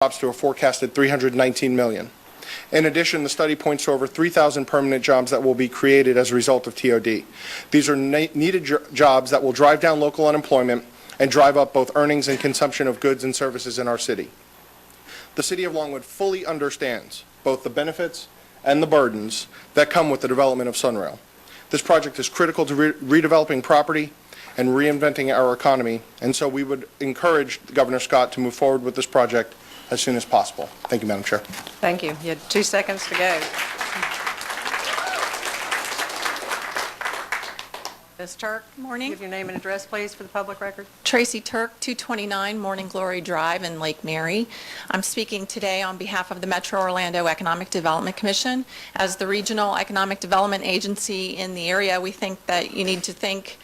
jobs to a forecasted 319 million. In addition, the study points to over 3,000 permanent jobs that will be created as a result of TOD. These are needed jobs that will drive down local unemployment and drive up both earnings and consumption of goods and services in our city. The City of Longwood fully understands both the benefits and the burdens that come with the development of SunRail. This project is critical to redeveloping property and reinventing our economy, and so we would encourage Governor Scott to move forward with this project as soon as possible. Thank you, Madam Chair. Thank you. You had 2 seconds to go. Ms. Turk, Morning. give your name and address, please, for the public record. Tracy Turk, 229 Morning Glory Drive in Lake Mary. I'm speaking today on behalf of the Metro Orlando Economic Development Commission. As the regional economic development agency in the area, we think that you need to think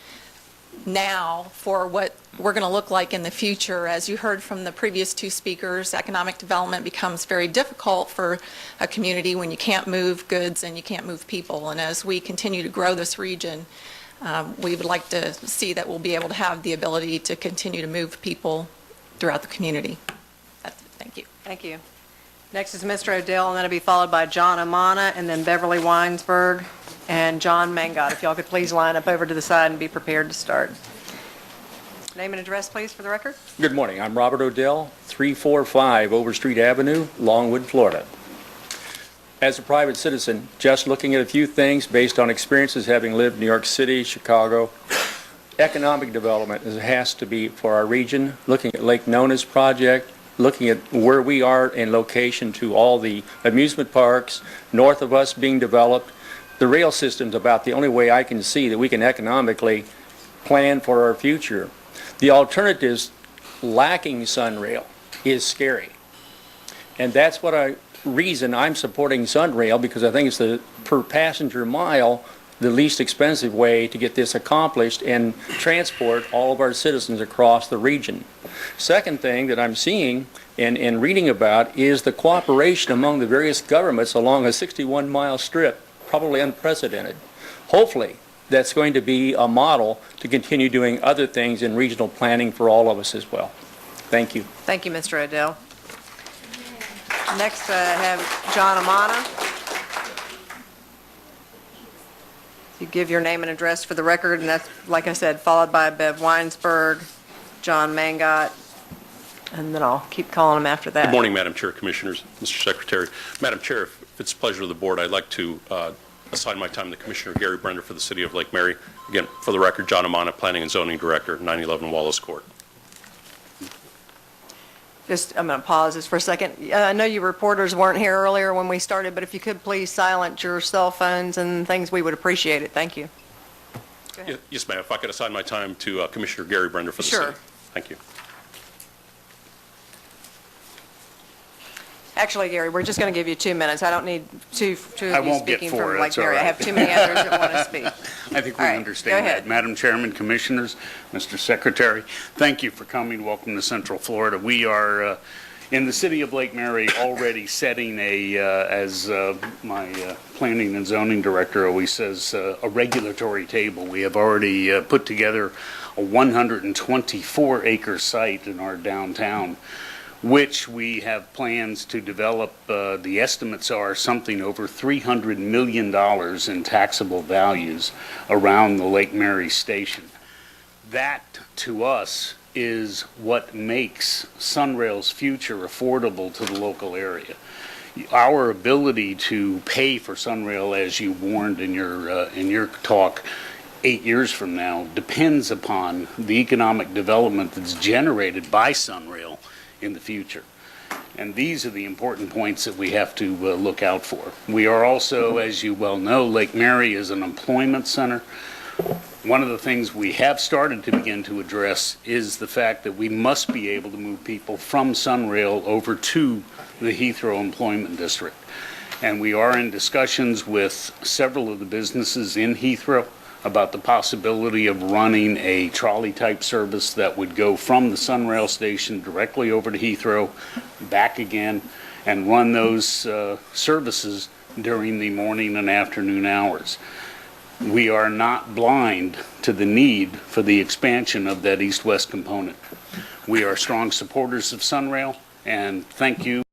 now for what we're going to look like in the future. As you heard from the previous 2 speakers, economic development becomes very difficult for a community when you can't move goods and you can't move people. And as we continue to grow this region, we would like to see that we'll be able to have the ability to continue to move people throughout the community. That's it. Thank you. Thank you. Next is Mr. Odell, and that'll be followed by John Amana, and then Beverly Weinsberg and John Mangot. If y'all could please line up over to the side and be prepared to start. Name and address, please, for the record. Good morning. I'm Robert Odell, 345 Overstreet Avenue, Longwood, Florida. As a private citizen, just looking at a few things based on experiences having lived in New York City, Chicago, economic development has to be for our region, looking at Lake Nona's project, looking at where we are in location to all the amusement parks north of us being developed. The rail system's about the only way I can see that we can economically plan for our future. The alternatives lacking SunRail is scary. And that's what reason I'm supporting SunRail, because I think it's the per passenger mile the least expensive way to get this accomplished and transport all of our citizens across the region. Second thing that I'm seeing and reading about is the cooperation among the various governments along a 61-mile strip, probably unprecedented. Hopefully, that's going to be a model to continue doing other things in regional planning for all of us as well. Thank you. Thank you, Mr. Odell. Next, I have John Amana. You give your name and address for the record, and that's, like I said, followed by Bev Weinsberg, John Mangot, and then I'll keep calling them after that. Good morning, Madam Chair, Commissioners, Mr. Secretary. Madam Chair, if it's a pleasure of the board, I'd like to assign my time to Commissioner Gary Brender for the City of Lake Mary. Again, for the record, John Amana, Planning and Zoning Director, 911 Wallace Court. I'm going to pause this for a second. I know you reporters weren't here earlier when we started, but if you could please silence your cell phones and things, we would appreciate it. Thank you. Yes, ma'am. If I could assign my time to Commissioner Gary Brender for the Sure. City. Thank you. Actually, Gary, we're just going to give you 2 minutes. I don't need two of I you won't get speaking 4, from Lake that's all Mary. I right. have too many others that want to speak. I think we All right, understand go ahead. that. Madam Chairman, Commissioners, Mr. Secretary, thank you for coming. Welcome to Central Florida. We are in the City of Lake Mary already setting as my Planning and Zoning Director always says, a regulatory table. We have already put together a 124-acre site in our downtown, which we have plans to develop. The estimates are something over $300 million in taxable values around the Lake Mary station. That, to us, is what makes SunRail's future affordable to the local area. Our ability to pay for SunRail, as you warned in your talk, 8 years from now, depends upon the economic development that's generated by SunRail in the future. And these are the important points that we have to look out for. We are also, as you well know, Lake Mary is an employment center. One of the things we have started to begin to address is the fact that we must be able to move people from SunRail over to the Heathrow Employment District. And we are in discussions with several of the businesses in Heathrow about the possibility of running a trolley-type service that would go from the SunRail station directly over to Heathrow, back again, and run those services during the morning and afternoon hours. We are not blind to the need for the expansion of that east-west component. We are strong supporters of SunRail. And thank you